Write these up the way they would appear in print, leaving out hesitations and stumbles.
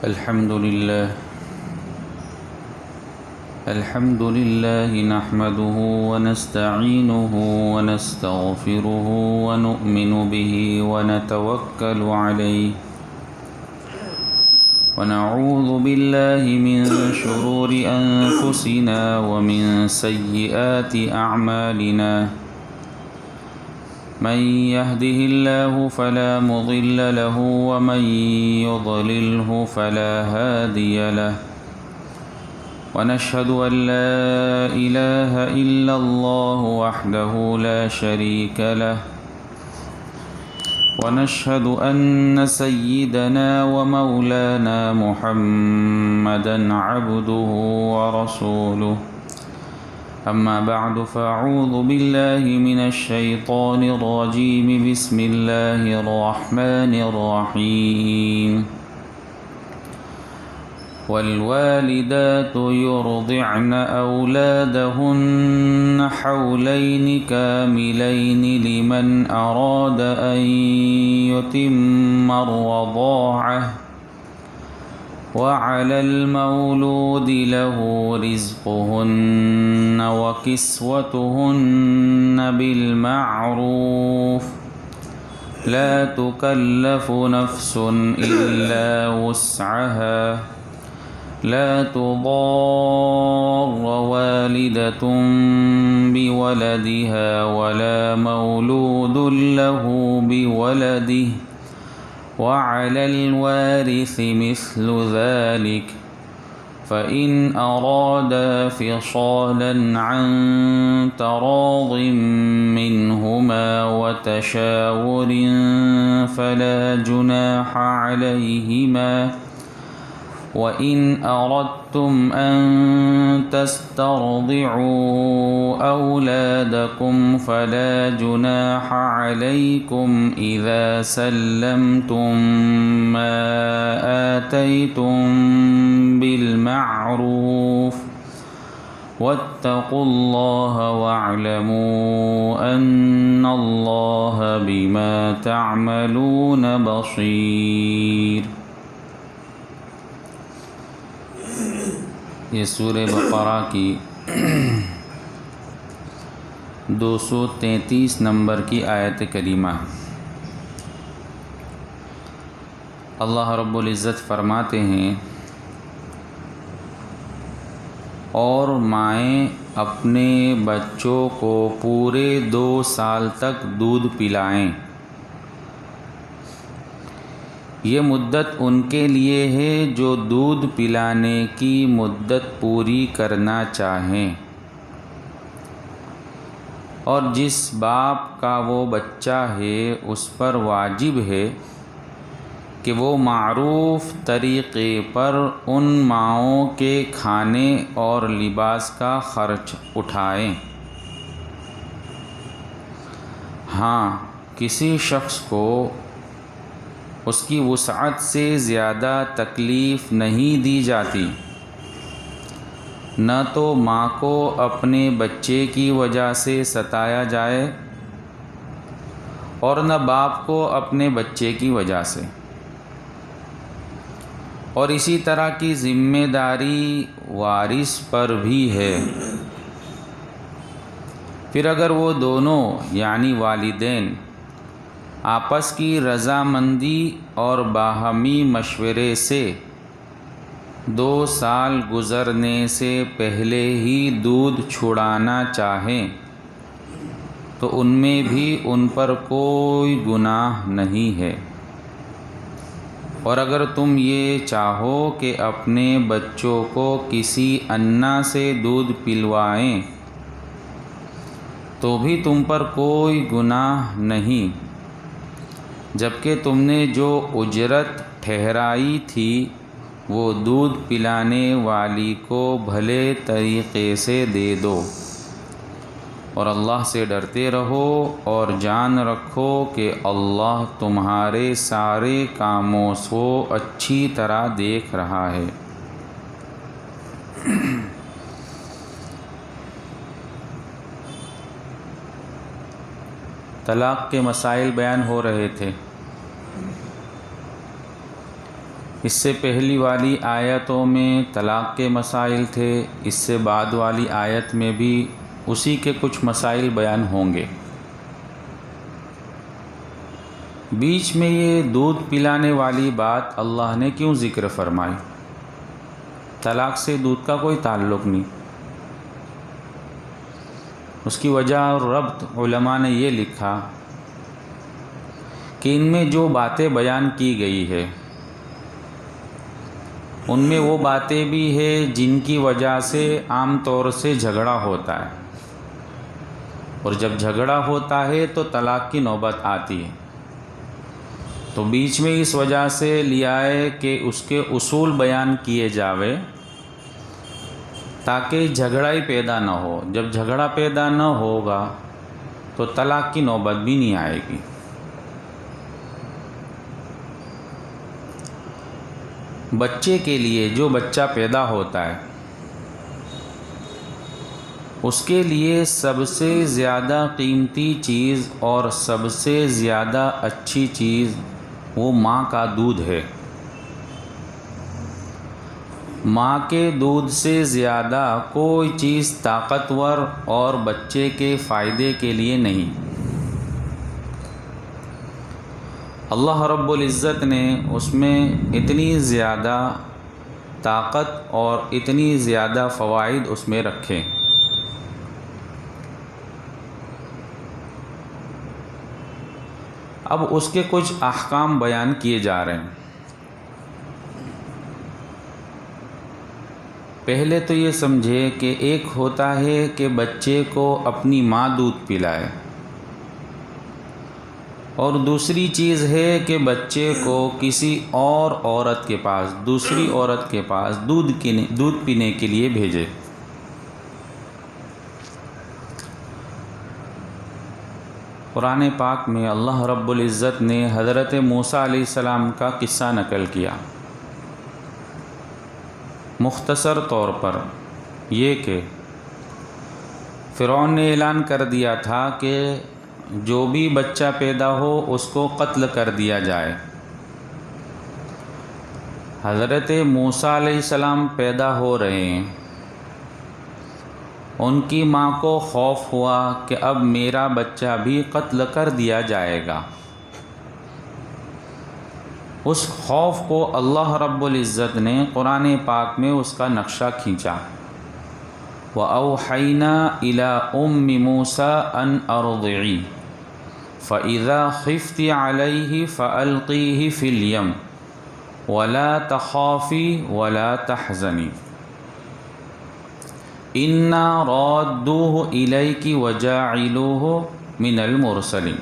الحمد لله نحمده ونستعينه ونستغفره ونؤمن به ونتوكل عليه ونعوذ بالله من شرور أنفسنا ومن سيئات أعمالنا من يهده الله فلا مضل له ومن يضلله فلا هادي له ونشهد أن لا إله إلا الله وحده لا شريك له ونشهد أن سيدنا ومولانا محمدا عبده ورسوله أما بعد فأعوذ بالله من الشيطان الرجيم بسم الله الرحمن الرحيم والوالدات يرضعن أولادهن حولين كاملين لمن أراد أن يتم الرضاعة وعلى المولود له رزقهن وكسوتهن بالمعروف لا تكلف نفس إلا وسعها لا تضار والدة بولدها ولا مولود له بولده وعلى الوارث مثل ذلك فإن أرادا فصالا عن تراض منهما وتشاور فلا جناح عليهما وإن أردتم أن تسترضعوا أولادكم فلا جناح عليكم إذا سلمتم ما آتيتم بالمعروف واتقوا الله واعلموا أن الله بما تعملون بصير۔ یہ سورہ بقرہ کی 233 نمبر کی آیت کریمہ ہے۔ اللہ رب العزت فرماتے ہیں اور مائیں اپنے بچوں کو پورے 2 سال تک دودھ پلائیں۔ یہ مدت ان کے لیے ہے جو دودھ پلانے کی مدت پوری کرنا چاہیں، اور جس باپ کا وہ بچہ ہے اس پر واجب ہے کہ وہ معروف طریقے پر ان ماؤں کے کھانے اور لباس کا خرچ اٹھائیں۔ ہاں، کسی شخص کو اس کی وسعت سے زیادہ تکلیف نہیں دی جاتی، نہ تو ماں کو اپنے بچے کی وجہ سے ستایا جائے اور نہ باپ کو اپنے بچے کی وجہ سے، اور اسی طرح کی ذمہ داری وارث پر بھی ہے۔ پھر اگر وہ دونوں یعنی والدین آپس کی رضامندی اور باہمی مشورے سے 2 سال گزرنے سے پہلے ہی دودھ چھڑانا چاہیں تو ان میں بھی ان پر کوئی گناہ نہیں ہے، اور اگر تم یہ چاہو کہ اپنے بچوں کو کسی انا سے دودھ پلوائیں تو بھی تم پر کوئی گناہ نہیں، جبکہ تم نے جو اجرت ٹھہرائی تھی وہ دودھ پلانے والی کو بھلے طریقے سے دے دو، اور اللہ سے ڈرتے رہو اور جان رکھو کہ اللہ تمہارے سارے کاموں کو اچھی طرح دیکھ رہا ہے۔ طلاق کے مسائل بیان ہو رہے تھے۔ اس سے پہلی والی آیتوں میں طلاق کے مسائل تھے، اس سے بعد والی آیت میں بھی اسی کے کچھ مسائل بیان ہوں گے۔ بیچ میں یہ دودھ پلانے والی بات اللہ نے کیوں ذکر فرمائی؟ طلاق سے دودھ کا کوئی تعلق نہیں۔ اس کی وجہ اور ربط علماء نے یہ لکھا کہ ان میں جو باتیں بیان کی گئی ہے ان میں وہ باتیں بھی ہیں جن کی وجہ سے عام طور سے جھگڑا ہوتا ہے، اور جب جھگڑا ہوتا ہے تو طلاق کی نوبت آتی ہے۔ تو بیچ میں اس وجہ سے لیا ہے کہ اس کے اصول بیان کیے جاوے تاکہ جھگڑا ہی پیدا نہ ہو۔ جب جھگڑا پیدا نہ ہوگا تو طلاق کی نوبت بھی نہیں آئے گی۔ بچے کے لیے جو بچہ پیدا ہوتا ہے اس کے لیے سب سے زیادہ قیمتی چیز اور سب سے زیادہ اچھی چیز وہ ماں کا دودھ ہے۔ ماں کے دودھ سے زیادہ کوئی چیز طاقتور اور بچے کے فائدے کے لیے نہیں۔ اللہ رب العزت نے اس میں اتنی زیادہ طاقت اور اتنی زیادہ فوائد اس میں رکھے۔ اب اس کے کچھ احکام بیان کیے جا رہے ہیں۔ پہلے تو یہ سمجھے کہ ایک ہوتا ہے کہ بچے کو اپنی ماں دودھ پلائے، اور دوسری چیز ہے کہ بچے کو کسی اور عورت کے پاس، دوسری عورت کے پاس دودھ پینے کے لیے بھیجے۔ قرآن پاک میں اللہ رب العزت نے حضرت موسیٰ علیہ السلام کا قصہ نقل کیا، مختصر طور پر یہ کہ فرعون نے اعلان کر دیا تھا کہ جو بھی بچہ پیدا ہو اس کو قتل کر دیا جائے۔ حضرت موسیٰ علیہ السلام پیدا ہو رہے ہیں، ان کی ماں کو خوف ہوا کہ اب میرا بچہ بھی قتل کر دیا جائے گا۔ اس خوف کو اللہ رب العزت نے قرآن پاک میں اس کا نقشہ کھینچا۔ وَأَوْحَيْنَا إِلَىٰ أُمِّ مُوسَىٰ أَنْ أَرْضِعِيهِ فَإِذَا خِفْتِ عَلَيْهِ فَأَلْقِيهِ فِي الْيَمِّ وَلَا تَخَافِي وَلَا تَحْزَنِي إِنَّا رَادُّوهُ إِلَيْكِ وَجَاعِلُوهُ مِنَ الْمُرْسَلِينَ۔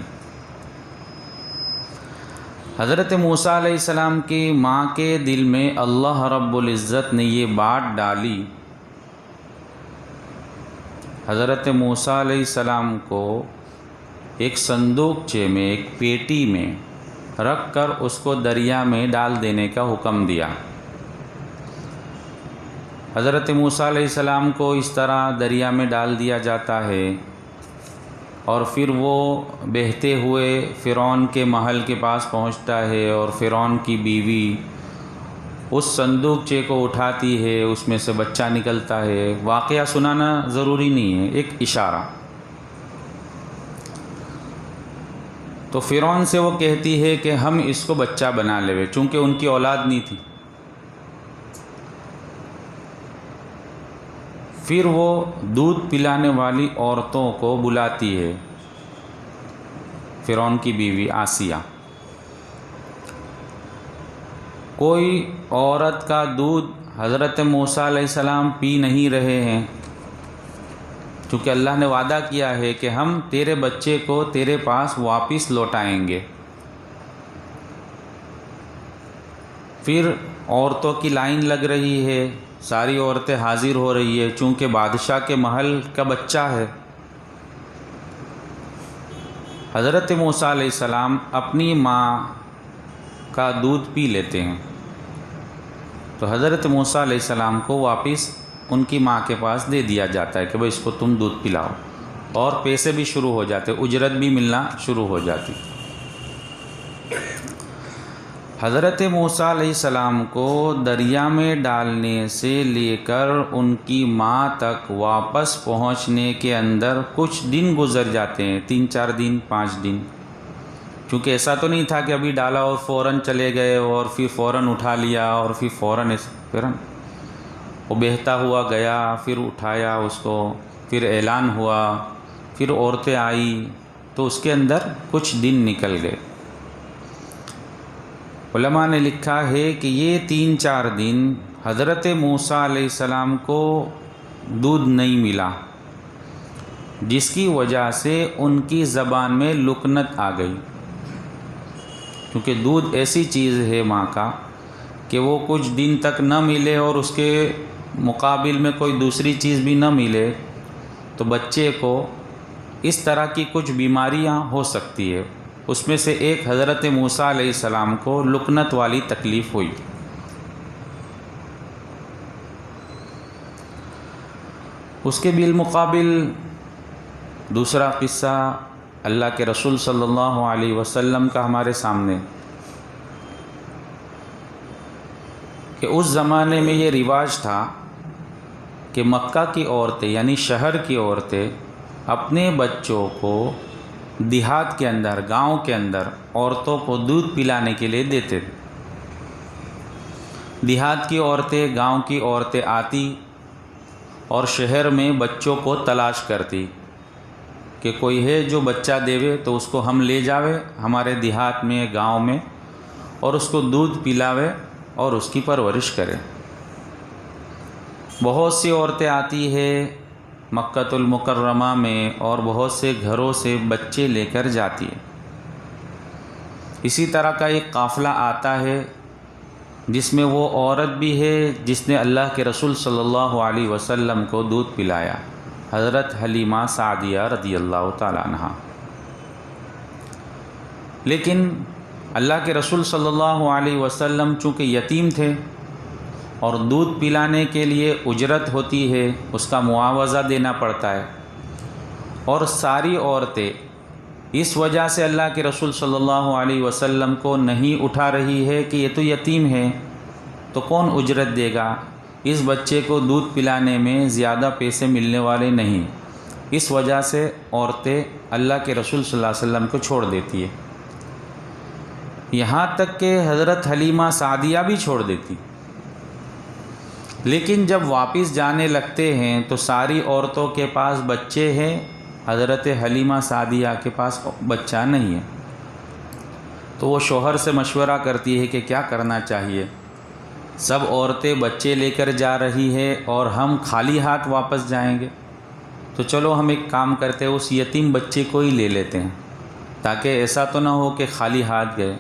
حضرت موسیٰ علیہ السلام کی ماں کے دل میں اللہ رب العزت نے یہ بات ڈالی۔ حضرت موسیٰ علیہ السلام کو ایک صندوقچے میں، ایک پیٹی میں رکھ کر اس کو دریا میں ڈال دینے کا حکم دیا۔ حضرت موسیٰ علیہ السلام کو اس طرح دریا میں ڈال دیا جاتا ہے، اور پھر وہ بہتے ہوئے فرعون کے محل کے پاس پہنچتا ہے، اور فرعون کی بیوی اس صندوقچے کو اٹھاتی ہے، اس میں سے بچہ نکلتا ہے۔ واقعہ سنانا ضروری نہیں ہے، ایک اشارہ۔ تو فرعون سے وہ کہتی ہے کہ ہم اس کو بچہ بنا لے، چونکہ ان کی اولاد نہیں تھی۔ پھر وہ دودھ پلانے والی عورتوں کو بلاتی ہے، فرعون کی بیوی آسیہ۔ کوئی عورت کا دودھ حضرت موسیٰ علیہ السلام پی نہیں رہے ہیں، چونکہ اللہ نے وعدہ کیا ہے کہ ہم تیرے بچے کو تیرے پاس واپس لوٹائیں گے۔ پھر عورتوں کی لائن لگ رہی ہے، ساری عورتیں حاضر ہو رہی ہے، چونکہ بادشاہ کے محل کا بچہ ہے۔ حضرت موسیٰ علیہ السلام اپنی ماں کا دودھ پی لیتے ہیں، تو حضرت موسیٰ علیہ السلام کو واپس ان کی ماں کے پاس دے دیا جاتا ہے کہ بھئی اس کو تم دودھ پلاؤ، اور پیسے بھی شروع ہو جاتے، اجرت بھی ملنا شروع ہو جاتی۔ حضرت موسیٰ علیہ السلام کو دریا میں ڈالنے سے لے کر ان کی ماں تک واپس پہنچنے کے اندر کچھ دن گزر جاتے ہیں، 3-4 دن 5 دن، کیونکہ ایسا تو نہیں تھا کہ ابھی ڈالا اور فوراً چلے گئے اور پھر فوراً اٹھا لیا اور پھر فوراً وہ بہتا ہوا گیا، پھر اٹھایا اس کو، پھر اعلان ہوا، پھر عورتیں آئی، تو اس کے اندر کچھ دن نکل گئے۔ علماء نے لکھا ہے کہ یہ 3-4 دن حضرت موسیٰ علیہ السلام کو دودھ نہیں ملا، جس کی وجہ سے ان کی زبان میں لکنت آ گئی، کیونکہ دودھ ایسی چیز ہے ماں کا کہ وہ کچھ دن تک نہ ملے اور اس کے مقابل میں کوئی دوسری چیز بھی نہ ملے تو بچے کو اس طرح کی کچھ بیماریاں ہو سکتی ہے۔ اس میں سے ایک حضرت موسیٰ علیہ السلام کو لکنت والی تکلیف ہوئی۔ اس کے بالمقابل دوسرا قصہ اللہ کے رسول صلی اللہ علیہ وسلم کا ہمارے سامنے، کہ اس زمانے میں یہ رواج تھا کہ مکہ کی عورتیں یعنی شہر کی عورتیں اپنے بچوں کو دیہات کے اندر، گاؤں کے اندر عورتوں کو دودھ پلانے کے لیے دیتے تھے۔ دیہات کی عورتیں، گاؤں کی عورتیں آتی اور شہر میں بچوں کو تلاش کرتی کہ کوئی ہے جو بچہ دیوے تو اس کو ہم لے جاوے ہمارے دیہات میں، گاؤں میں، اور اس کو دودھ پلاوے اور اس کی پرورش کرے۔ بہت سی عورتیں آتی ہے مکۃ المکرمہ میں اور بہت سے گھروں سے بچے لے کر جاتی ہے۔ اسی طرح کا ایک قافلہ آتا ہے جس میں وہ عورت بھی ہے جس نے اللہ کے رسول صلی اللہ علیہ وسلم کو دودھ پلایا، حضرت حلیمہ سعدیہ رضی اللہ تعالیٰ عنہا۔ لیکن اللہ کے رسول صلی اللہ علیہ وسلم چونکہ یتیم تھے اور دودھ پلانے کے لیے اجرت ہوتی ہے، اس کا معاوضہ دینا پڑتا ہے، اور ساری عورتیں اس وجہ سے اللہ کے رسول صلی اللہ علیہ وسلم کو نہیں اٹھا رہی ہے کہ یہ تو یتیم ہے تو کون اجرت دے گا، اس بچے کو دودھ پلانے میں زیادہ پیسے ملنے والے نہیں، اس وجہ سے عورتیں اللہ کے رسول صلی اللہ علیہ وسلم کو چھوڑ دیتی ہے، یہاں تک کہ حضرت حلیمہ سعدیہ بھی چھوڑ دیتی۔ لیکن جب واپس جانے لگتے ہیں تو ساری عورتوں کے پاس بچے ہیں، حضرت حلیمہ سعدیہ کے پاس بچہ نہیں ہے، تو وہ شوہر سے مشورہ کرتی ہے کہ کیا کرنا چاہیے، سب عورتیں بچے لے کر جا رہی ہے اور ہم خالی ہاتھ واپس جائیں گے، تو چلو ہم ایک کام کرتے ہیں، اس یتیم بچے کو ہی لے لیتے ہیں تاکہ ایسا تو نہ ہو کہ خالی ہاتھ گئے،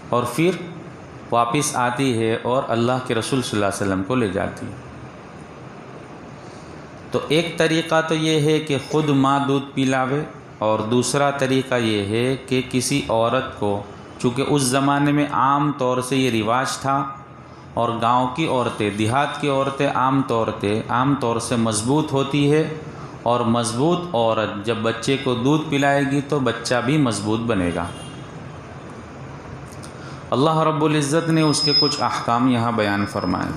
اور پھر واپس آتی ہے اور اللہ کے رسول صلی اللہ علیہ وسلم کو لے جاتی ہے۔ تو ایک طریقہ تو یہ ہے کہ خود ماں دودھ پلاوے، اور دوسرا طریقہ یہ ہے کہ کسی عورت کو، چونکہ اس زمانے میں عام طور سے یہ رواج تھا، اور گاؤں کی عورتیں، دیہات کی عورتیں عام طور سے مضبوط ہوتی ہے، اور مضبوط عورت جب بچے کو دودھ پلائے گی تو بچہ بھی مضبوط بنے گا۔ اللہ رب العزت نے اس کے کچھ احکام یہاں بیان فرمائے۔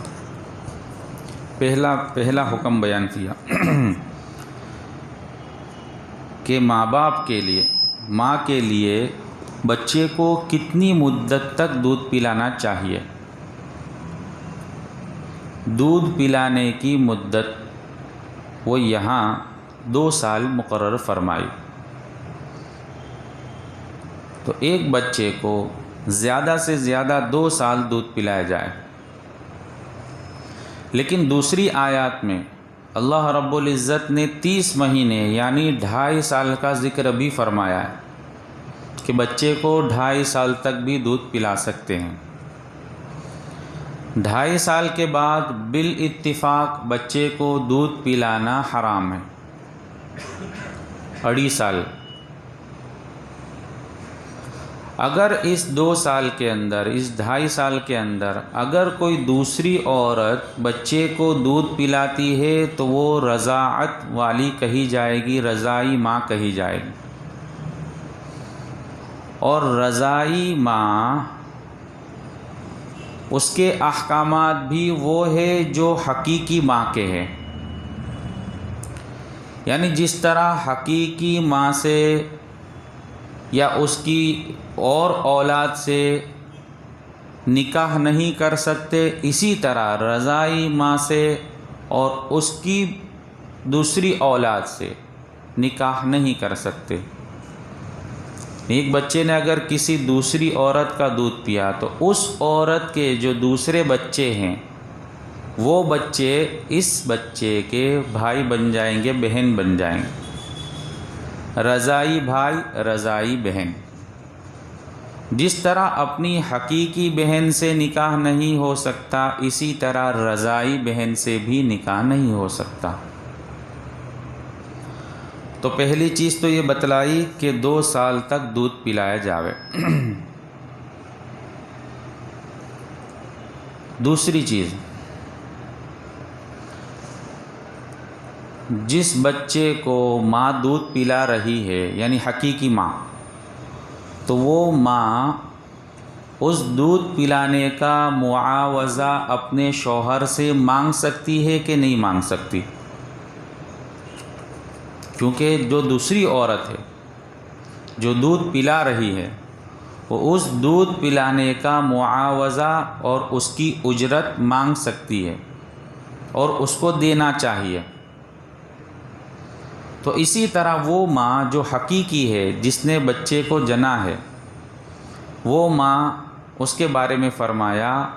پہلا حکم بیان کیا کہ ماں باپ کے لیے، ماں کے لیے بچے کو کتنی مدت تک دودھ پلانا چاہیے۔ دودھ پلانے کی مدت وہ یہاں 2 سال مقرر فرمائی۔ تو ایک بچے کو زیادہ سے زیادہ 2 سال دودھ پلایا جائے، لیکن دوسری آیات میں اللہ رب العزت نے 30 مہینے یعنی 2.5 سال کا ذکر بھی فرمایا ہے کہ بچے کو 2.5 سال تک بھی دودھ پلا سکتے ہیں۔ 2.5 سال کے بعد بالاتفاق بچے کو دودھ پلانا حرام ہے۔ 2.5 سال اگر اس 2 سال کے اندر، اس 2.5 سال کے اندر اگر کوئی دوسری عورت بچے کو دودھ پلاتی ہے تو وہ رضاعت والی کہی جائے گی، رضائی ماں کہی جائے گی، اور رضائی ماں اس کے احکامات بھی وہ ہے جو حقیقی ماں کے ہیں. یعنی جس طرح حقیقی ماں سے یا اس کی اور اولاد سے نکاح نہیں کر سکتے، اسی طرح رضائی ماں سے اور اس کی دوسری اولاد سے نکاح نہیں کر سکتے. ایک بچے نے اگر کسی دوسری عورت کا دودھ پیا تو اس عورت کے جو دوسرے بچے ہیں وہ بچے اس بچے کے بھائی بن جائیں گے، بہن بن جائیں گے، رضائی بھائی رضائی بہن. جس طرح اپنی حقیقی بہن سے نکاح نہیں ہو سکتا، اسی طرح رضائی بہن سے بھی نکاح نہیں ہو سکتا. تو پہلی چیز تو یہ بتلائی کہ 2 سال تک دودھ پلایا جاوے. دوسری چیز، جس بچے کو ماں دودھ پلا رہی ہے یعنی حقیقی ماں، تو وہ ماں اس دودھ پلانے کا معاوضہ اپنے شوہر سے مانگ سکتی ہے کہ نہیں مانگ سکتی؟ کیونکہ جو دوسری عورت ہے جو دودھ پلا رہی ہے وہ اس دودھ پلانے کا معاوضہ اور اس کی اجرت مانگ سکتی ہے اور اس کو دینا چاہیے. تو اسی طرح وہ ماں جو حقیقی ہے جس نے بچے کو جنا ہے، وہ ماں، اس کے بارے میں فرمایا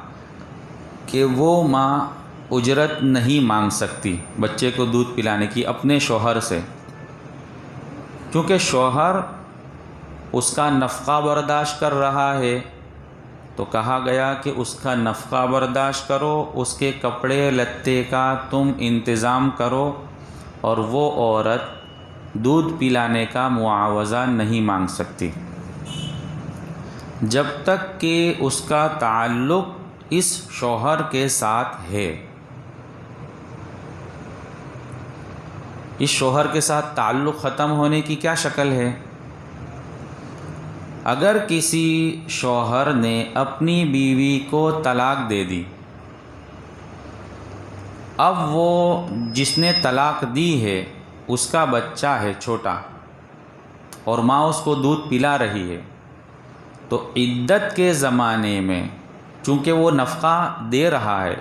کہ وہ ماں اجرت نہیں مانگ سکتی بچے کو دودھ پلانے کی اپنے شوہر سے، کیونکہ شوہر اس کا نفقہ برداشت کر رہا ہے. تو کہا گیا کہ اس کا نفقہ برداشت کرو، اس کے کپڑے لتے کا تم انتظام کرو، اور وہ عورت دودھ پلانے کا معاوضہ نہیں مانگ سکتی جب تک کہ اس کا تعلق اس شوہر کے ساتھ ہے. اس شوہر کے ساتھ تعلق ختم ہونے کی کیا شکل ہے؟ اگر کسی شوہر نے اپنی بیوی کو طلاق دے دی، اب وہ جس نے طلاق دی ہے اس کا بچہ ہے چھوٹا اور ماں اس کو دودھ پلا رہی ہے، تو عدت کے زمانے میں چونکہ وہ نفقہ دے رہا ہے،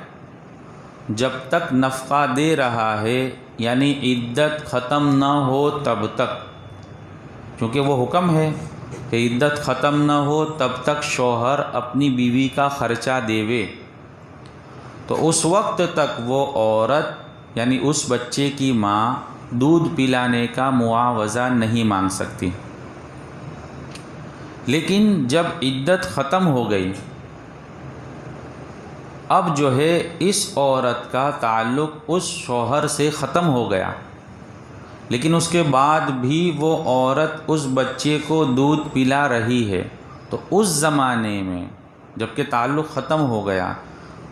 جب تک نفقہ دے رہا ہے یعنی عدت ختم نہ ہو تب تک، کیونکہ وہ حکم ہے کہ عدت ختم نہ ہو تب تک شوہر اپنی بیوی کا خرچہ دیوے، تو اس وقت تک وہ عورت یعنی اس بچے کی ماں دودھ پلانے کا معاوضہ نہیں مانگ سکتی. لیکن جب عدت ختم ہو گئی، اب جو ہے اس عورت کا تعلق اس شوہر سے ختم ہو گیا، لیکن اس کے بعد بھی وہ عورت اس بچے کو دودھ پلا رہی ہے، تو اس زمانے میں جب کہ تعلق ختم ہو گیا،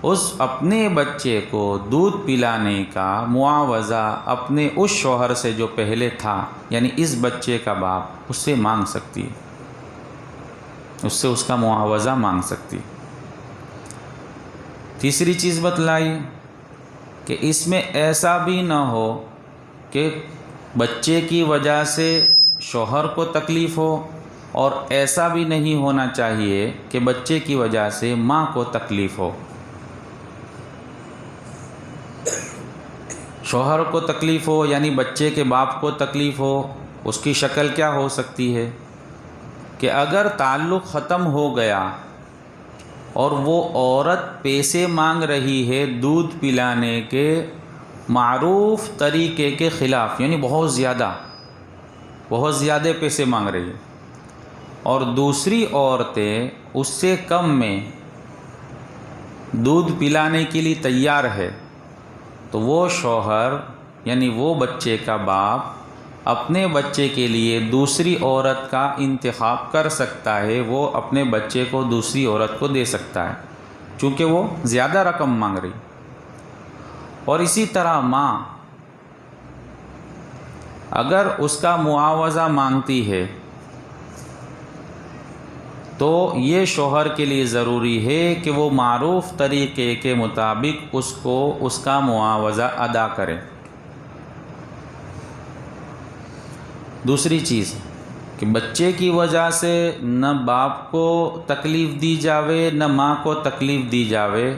اس اپنے بچے کو دودھ پلانے کا معاوضہ اپنے اس شوہر سے جو پہلے تھا یعنی اس بچے کا باپ، اس سے مانگ سکتی ہے، اس سے اس کا معاوضہ مانگ سکتی. تیسری چیز بتلائی کہ اس میں ایسا بھی نہ ہو کہ بچے کی وجہ سے شوہر کو تکلیف ہو، اور ایسا بھی نہیں ہونا چاہیے کہ بچے کی وجہ سے ماں کو تکلیف ہو. شوہر کو تکلیف ہو یعنی بچے کے باپ کو تکلیف ہو. اس کی شکل کیا ہو سکتی ہے کہ اگر تعلق ختم ہو گیا اور وہ عورت پیسے مانگ رہی ہے دودھ پلانے کے معروف طریقے کے خلاف، یعنی بہت زیادہ پیسے مانگ رہی ہے، اور دوسری عورتیں اس سے کم میں دودھ پلانے کے لیے تیار ہے، تو وہ شوہر یعنی وہ بچے کا باپ اپنے بچے کے لیے دوسری عورت کا انتخاب کر سکتا ہے. وہ اپنے بچے کو دوسری عورت کو دے سکتا ہے چونکہ وہ زیادہ رقم مانگ رہی. اور اسی طرح ماں اگر اس کا معاوضہ مانگتی ہے تو یہ شوہر کے لیے ضروری ہے کہ وہ معروف طریقے کے مطابق اس کا معاوضہ ادا کرے۔ دوسری چیز کہ بچے کی وجہ سے نہ باپ کو تکلیف دی جاوے نہ ماں کو تکلیف دی جاوے،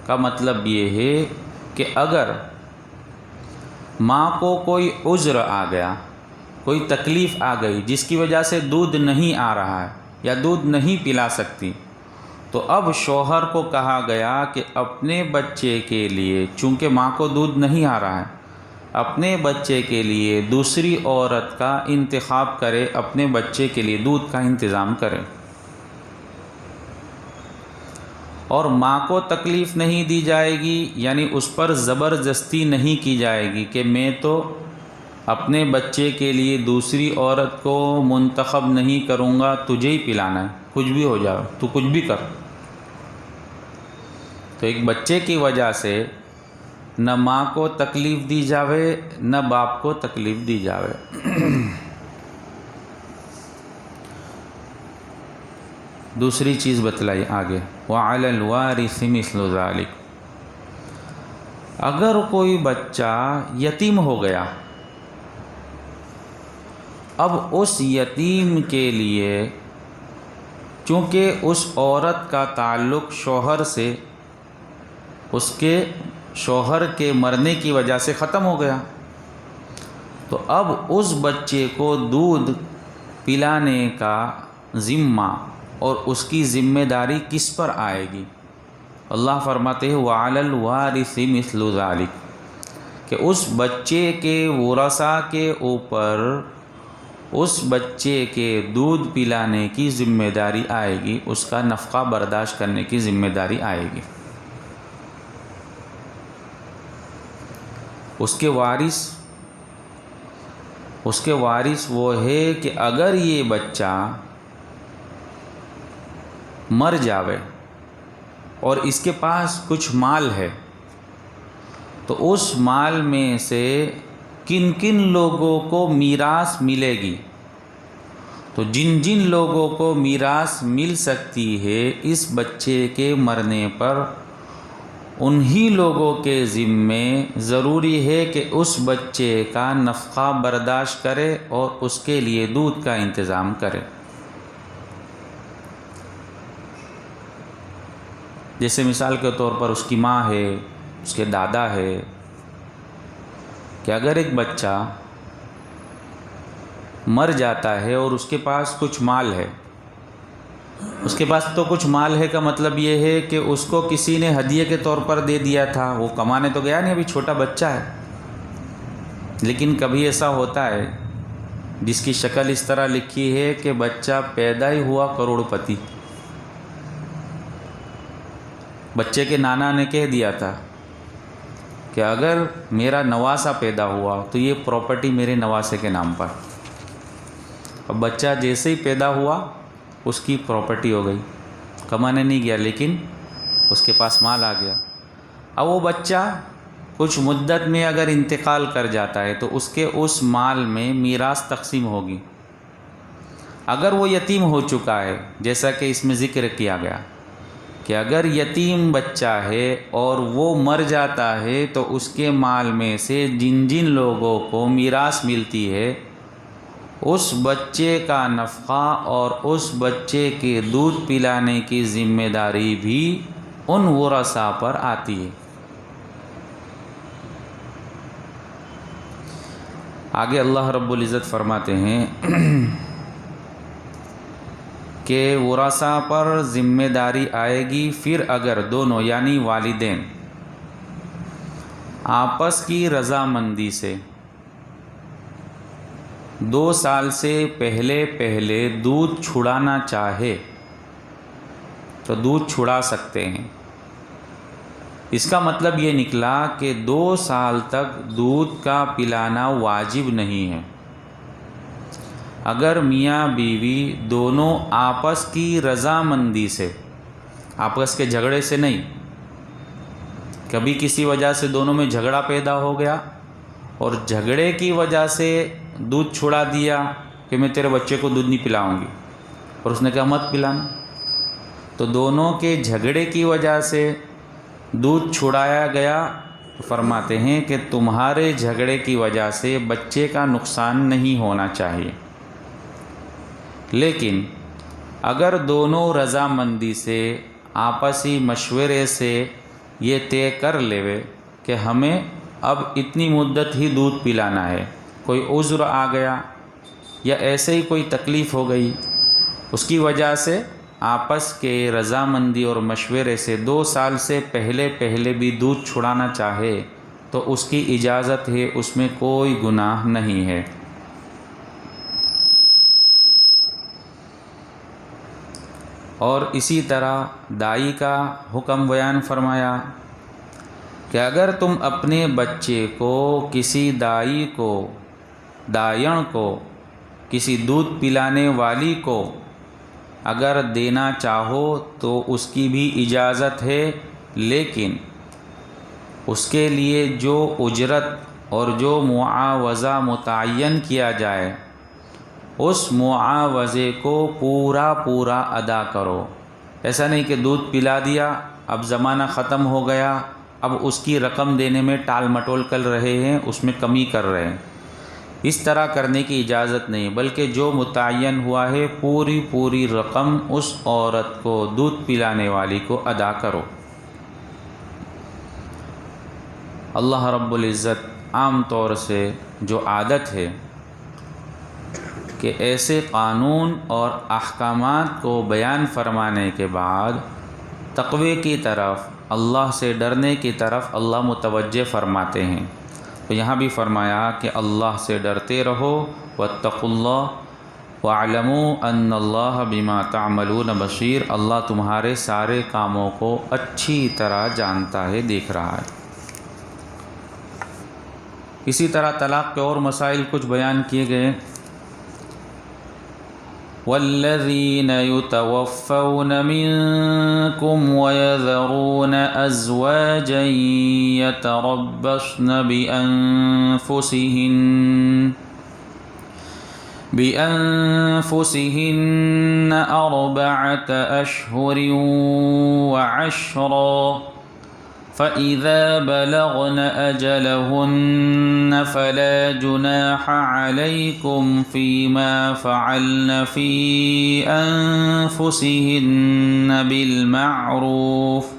کا مطلب یہ ہے کہ اگر ماں کو کوئی عذر آ گیا، کوئی تکلیف آ گئی جس کی وجہ سے دودھ نہیں آ رہا ہے یا دودھ نہیں پلا سکتی، تو اب شوہر کو کہا گیا کہ اپنے بچے کے لیے، چونکہ ماں کو دودھ نہیں آ رہا ہے، اپنے بچے کے لیے دوسری عورت کا انتخاب کرے، اپنے بچے کے لیے دودھ کا انتظام کرے، اور ماں کو تکلیف نہیں دی جائے گی، یعنی اس پر زبردستی نہیں کی جائے گی کہ میں تو اپنے بچے کے لیے دوسری عورت کو منتخب نہیں کروں گا، تجھے ہی پلانا ہے، کچھ بھی ہو جائے تو کچھ بھی کر۔ تو ایک بچے کی وجہ سے نہ ماں کو تکلیف دی جاوے نہ باپ کو تکلیف دی جاوے۔ دوسری چیز بتلائی آگے، وَعَلَى الْوَارِثِ مِثْلُ ذَلِكَ، اگر کوئی بچہ یتیم ہو گیا، اب اس یتیم کے لیے چونکہ اس عورت کا تعلق شوہر سے اس کے شوہر کے مرنے کی وجہ سے ختم ہو گیا، تو اب اس بچے کو دودھ پلانے کا ذمہ اور اس کی ذمہ داری کس پر آئے گی؟ اللہ فرماتے ہیں وَعَلَى الْوَارِثِ مِثْلُ ذَلِكَ، کہ اس بچے کے ورثاء کے اوپر اس بچے کے دودھ پلانے کی ذمہ داری آئے گی، اس کا نفقہ برداشت کرنے کی ذمہ داری آئے گی۔ اس کے وارث وہ ہے کہ اگر یہ بچہ مر جاوے اور اس کے پاس کچھ مال ہے، تو اس مال میں سے کن کن لوگوں کو میراث ملے گی، تو جن جن لوگوں کو میراث مل سکتی ہے اس بچے کے مرنے پر، انہی لوگوں کے ذمے ضروری ہے کہ اس بچے کا نفقہ برداشت کرے اور اس کے لیے دودھ کا انتظام کرے۔ جیسے مثال کے طور پر اس کی ماں ہے، اس کے دادا ہے، کہ اگر ایک بچہ مر جاتا ہے اور اس کے پاس کچھ مال ہے، اس کے پاس تو کچھ مال ہے کا مطلب یہ ہے کہ اس کو کسی نے ہدیے کے طور پر دے دیا تھا، وہ کمانے تو گیا نہیں، ابھی چھوٹا بچہ ہے، لیکن کبھی ایسا ہوتا ہے جس کی شکل اس طرح لکھی ہے کہ بچہ پیدا ہی ہوا کروڑ پتی، بچے کے نانا نے کہہ دیا تھا کہ اگر میرا نواسا پیدا ہوا تو یہ پراپرٹی میرے نواسے کے نام پر۔ اب بچہ جیسے ہی پیدا ہوا اس کی پراپرٹی ہو گئی، کمانے نہیں گیا لیکن اس کے پاس مال آ گیا۔ اب وہ بچہ کچھ مدت میں اگر انتقال کر جاتا ہے تو اس کے اس مال میں میراث تقسیم ہوگی۔ اگر وہ یتیم ہو چکا ہے، جیسا کہ اس میں ذکر کیا گیا کہ اگر یتیم بچہ ہے اور وہ مر جاتا ہے تو اس کے مال میں سے جن جن لوگوں کو میراث ملتی ہے اس بچے کا نفقہ اور اس بچے کے دودھ پلانے کی ذمہ داری بھی ان ورثاء پر آتی ہے۔ آگے اللہ رب العزت فرماتے ہیں کہ ورثاء پر ذمہ داری آئے گی پھر اگر دونوں یعنی والدین آپس کی رضامندی سے 2 سال سے پہلے دودھ چھڑانا چاہے تو دودھ چھڑا سکتے ہیں۔ اس کا مطلب یہ نکلا کہ 2 سال تک دودھ کا پلانا واجب نہیں ہے۔ اگر میاں بیوی دونوں آپس کی رضامندی سے، آپس کے جھگڑے سے نہیں، کبھی کسی وجہ سے دونوں میں جھگڑا پیدا ہو گیا اور جھگڑے کی وجہ سے دودھ چھڑا دیا کہ میں تیرے بچے کو دودھ نہیں پلاؤں گی، اور اس نے کہا مت پلانا، تو دونوں کے جھگڑے کی وجہ سے دودھ چھڑایا گیا، فرماتے ہیں کہ تمہارے جھگڑے کی وجہ سے بچے کا نقصان نہیں ہونا چاہیے، لیکن اگر دونوں رضامندی سے آپسی مشورے سے یہ طے کر لیوے کہ ہمیں اب اتنی مدت ہی دودھ پلانا ہے، کوئی عذر آ گیا یا ایسے ہی کوئی تکلیف ہو گئی، اس کی وجہ سے آپس کے رضامندی اور مشورے سے 2 سال سے پہلے بھی دودھ چھڑانا چاہے تو اس کی اجازت ہے، اس میں کوئی گناہ نہیں ہے۔ اور اسی طرح دائی کا حکم بیان فرمایا کہ اگر تم اپنے بچے کو کسی دائیں کو کسی دودھ پلانے والی کو اگر دینا چاہو تو اس کی بھی اجازت ہے، لیکن اس کے لیے جو اجرت اور جو معاوضہ متعین کیا جائے اس معاوضے کو پورا ادا کرو۔ ایسا نہیں کہ دودھ پلا دیا، اب زمانہ ختم ہو گیا، اب اس کی رقم دینے میں ٹال مٹول کر رہے ہیں، اس میں کمی کر رہے ہیں، اس طرح کرنے کی اجازت نہیں، بلکہ جو متعین ہوا ہے پوری رقم اس عورت کو، دودھ پلانے والی کو ادا کرو۔ اللہ رب العزت عام طور سے جو عادت ہے کہ ایسے قانون اور احکامات کو بیان فرمانے کے بعد تقوی کی طرف، اللہ سے ڈرنے کی طرف اللہ متوجہ فرماتے ہیں، تو یہاں بھی فرمایا کہ اللہ سے ڈرتے رہو، واتقوا اللہ واعلموا ان اللہ بما تعملون بصیر، اللہ تمہارے سارے کاموں کو اچھی طرح جانتا ہے، دیکھ رہا ہے۔ اسی طرح طلاق کے اور مسائل کچھ بیان کیے گئے۔ والذین یتوفون منکم ویذرون ازواجا یتربصن بأنفسهن 4 أشهر وعشرا فإذا بلغن أجلهن فلا جناح عليكم فيما فعلن في أنفسهن بالمعروف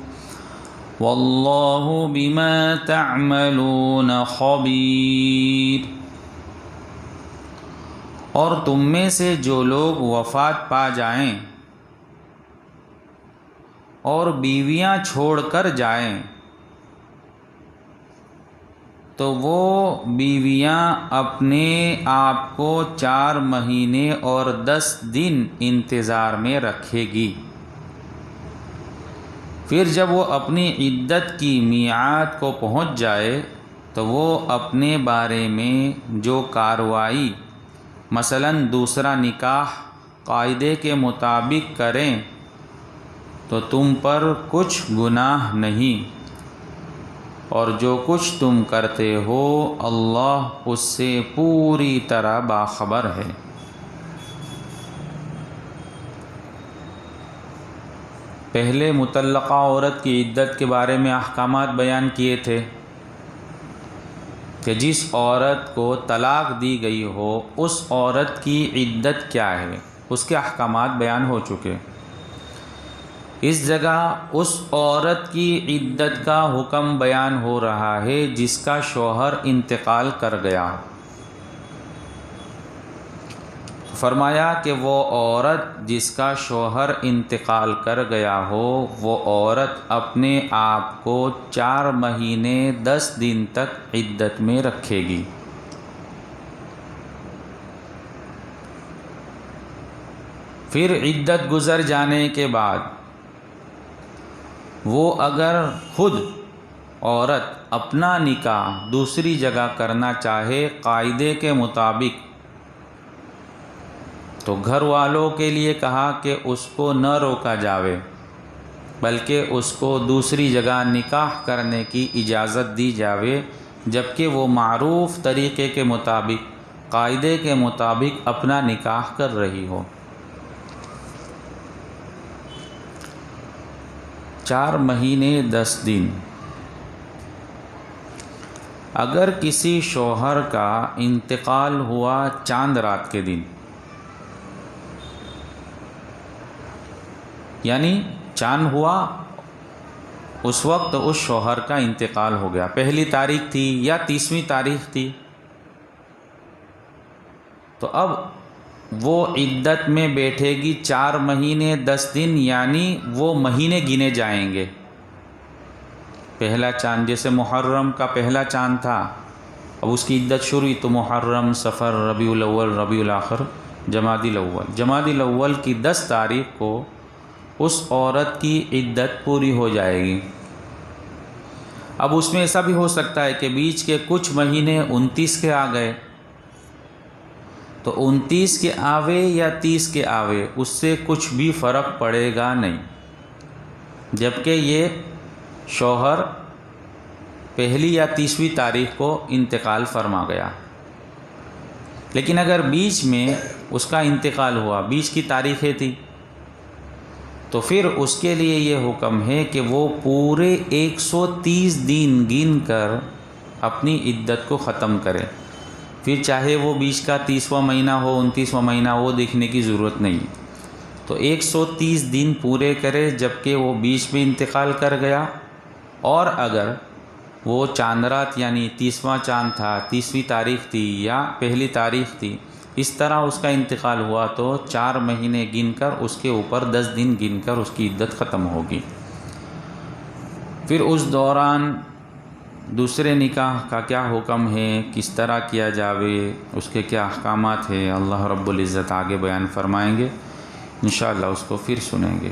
والله بما تعملون خبير۔ اور تم میں سے جو لوگ وفات پا جائیں اور بیویاں چھوڑ کر جائیں تو وہ بیویاں اپنے آپ کو 4 مہینے اور 10 دن انتظار میں رکھے گی، پھر جب وہ اپنی عدت کی میعاد کو پہنچ جائے تو وہ اپنے بارے میں جو کارروائی مثلاً دوسرا نکاح قاعدے کے مطابق کریں تو تم پر کچھ گناہ نہیں، اور جو کچھ تم کرتے ہو اللہ اس سے پوری طرح باخبر ہے۔ پہلے مطلقہ عورت کی عدت کے بارے میں احکامات بیان کیے تھے کہ جس عورت کو طلاق دی گئی ہو اس عورت کی عدت کیا ہے، اس کے احکامات بیان ہو چکے۔ اس جگہ اس عورت کی عدت کا حکم بیان ہو رہا ہے جس کا شوہر انتقال کر گیا۔ فرمایا کہ وہ عورت جس کا شوہر انتقال کر گیا ہو وہ عورت اپنے آپ کو 4 مہینے 10 دن تک عدت میں رکھے گی۔ پھر عدت گزر جانے کے بعد وہ اگر خود عورت اپنا نکاح دوسری جگہ کرنا چاہے قاعدے کے مطابق تو گھر والوں کے لیے کہا کہ اس کو نہ روکا جاوے بلکہ اس کو دوسری جگہ نکاح کرنے کی اجازت دی جاوے، جبکہ وہ معروف طریقے کے مطابق قاعدے کے مطابق اپنا نکاح کر رہی ہو۔ 4 مہینے 10 دن۔ اگر کسی شوہر کا انتقال ہوا چاند رات کے دن، یعنی چاند ہوا اس وقت اس شوہر کا انتقال ہو گیا، 1 تاریخ تھی یا 30ویں تاریخ تھی، تو اب وہ عدت میں بیٹھے گی 4 مہینے 10 دن، یعنی وہ مہینے گنے جائیں گے۔ پہلا چاند جیسے محرم کا پہلا چاند تھا، اب اس کی عدت شروع ہوئی تو محرم، صفر، ربیع الاول، ربیع الاخر، جمادی الاول۔ جمادی الاول کی 10 تاریخ کو اس عورت کی عدت پوری ہو جائے گی۔ اب اس میں ایسا بھی ہو سکتا ہے کہ بیچ کے کچھ مہینے 29 کے آ گئے، تو 29 کے آوے یا 30 کے آوے اس سے کچھ بھی فرق پڑے گا نہیں، جبکہ یہ شوہر 1 یا 30ویں تاریخ کو انتقال فرما گیا۔ لیکن اگر بیچ میں اس کا انتقال ہوا، بیچ کی تاریخیں تھی، تو پھر اس کے لیے یہ حکم ہے کہ وہ پورے 130 دن گن کر اپنی عدت کو ختم کرے۔ پھر چاہے وہ بیچ کا 30واں مہینہ ہو، 29واں مہینہ، وہ دیکھنے کی ضرورت نہیں، تو 130 دن پورے کرے جبکہ وہ بیچ میں انتقال کر گیا۔ اور اگر وہ چاند رات یعنی 30واں چاند تھا، 30ویں تاریخ تھی یا 1 تاریخ تھی، اس طرح اس کا انتقال ہوا تو 4 مہینے گن کر اس کے اوپر 10 دن گن کر اس کی عدت ختم ہوگی۔ پھر اس دوران دوسرے نکاح کا کیا حکم ہے، کس طرح کیا جاوے، اس کے کیا احکامات ہیں، اللہ رب العزت آگے بیان فرمائیں گے، انشاءاللہ اس کو پھر سنیں گے۔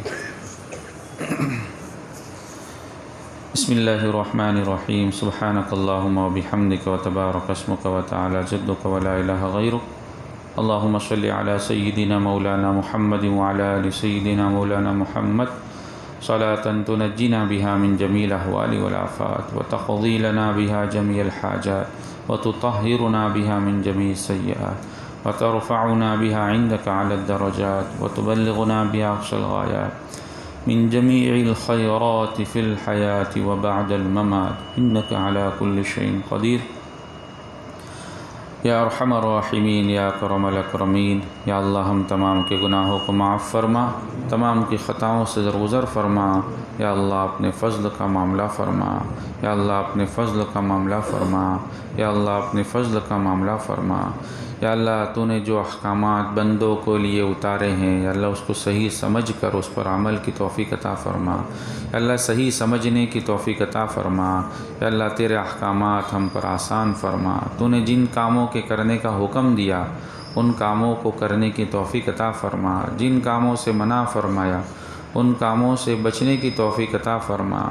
بسم اللہ الرحمن الرحیم، سبحانک اللہم و بحمدک و تبارک اسمک و تعالی جدک و لا الہ غیرک، اللہم صلی علی سیدنا مولانا محمد وعلی آل سیدنا مولانا محمد صلاة تنجینا بها من جمیع الاحوال والآفات وتقضی لنا بها جمیع الحاجات وتطہرنا بها من جمیع السیئات وترفعنا بها عندك على الدرجات وتبلغنا بها أقصى الغایات من جميع الخيرات في الحياة وبعد الممات إنك على كل شيء قدير یا ارحم الراحمین، یا اکرم الاکرمین۔ یا اللہ ہم تمام کے گناہوں کو معاف فرما، تمام کی خطاؤں سے درگزر فرما۔ یا اللہ اپنے فضل کا معاملہ فرما، یا اللہ اپنے فضل کا معاملہ فرما، یا اللہ اپنے فضل کا معاملہ فرما۔ یا اللہ تو نے جو احکامات بندوں کو لیے اتارے ہیں، یا اللہ اس کو صحیح سمجھ کر اس پر عمل کی توفیق عطا فرما۔ یا اللہ صحیح سمجھنے کی توفیق عطا فرما۔ یا اللہ تیرے احکامات ہم پر آسان فرما۔ تو نے جن کاموں کے کرنے کا حکم دیا ان کاموں کو کرنے کی توفیق عطا فرما، جن کاموں سے منع فرمایا ان کاموں سے بچنے کی توفیق عطا فرما۔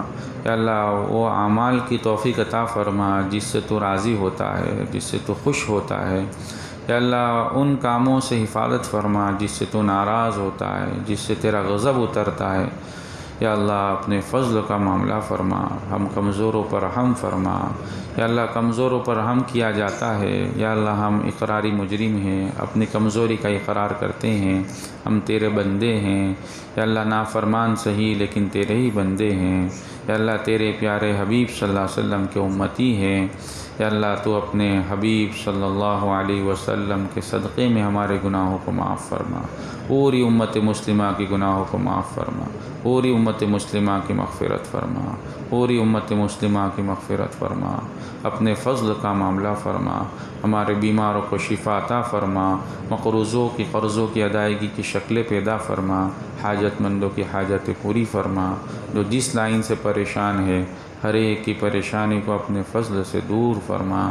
یا اللہ وہ اعمال کی توفیق عطا فرما جس سے تو راضی ہوتا ہے، جس سے تو خوش ہوتا ہے۔ یا اللہ ان کاموں سے حفاظت فرما جس سے تو ناراض ہوتا ہے، جس سے تیرا غضب اترتا ہے۔ یا اللہ اپنے فضل کا معاملہ فرما، ہم کمزوروں پر رحم فرما۔ یا اللہ کمزوروں پر رحم کیا جاتا ہے۔ یا اللہ ہم اقراری مجرم ہیں، اپنی کمزوری کا اقرار کرتے ہیں، ہم تیرے بندے ہیں۔ یا اللہ نافرمان صحیح لیکن تیرے ہی بندے ہیں۔ یا اللہ تیرے پیارے حبیب صلی اللہ علیہ وسلم کے امتی ہیں۔ یا اللہ تو اپنے حبیب صلی اللہ علیہ وسلم کے صدقے میں ہمارے گناہوں کو معاف فرما، پوری امت مسلمہ کی گناہوں کو معاف فرما، پوری امت مسلمہ کی مغفرت فرما، پوری امت مسلمہ کی مغفرت فرما۔ اپنے فضل کا معاملہ فرما، ہمارے بیماروں کو شفا عطا فرما، مقروضوں کی قرضوں کی ادائیگی کی شکلیں پیدا فرما، حاجت مندوں کی حاجتیں پوری فرما۔ جو جس لائن سے پریشان ہے ہر ایک کی پریشانی کو اپنے فضل سے دور فرما۔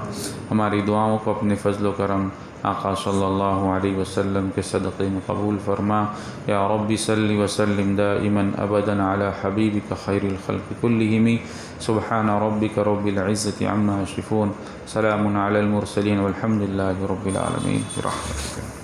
ہماری دعاؤں کو اپنے فضل و کرم آقا صلی اللہ علیہ وسلم کے صدقے میں قبول فرما۔ یا رب صلی وسلم دائما ابدا علی حبیبک خیر الخلق کلہم۔ سبحان ربک رب العزة عما یصفون، سلام علی المرسلین والحمد للہ رب العالمین برحمتک۔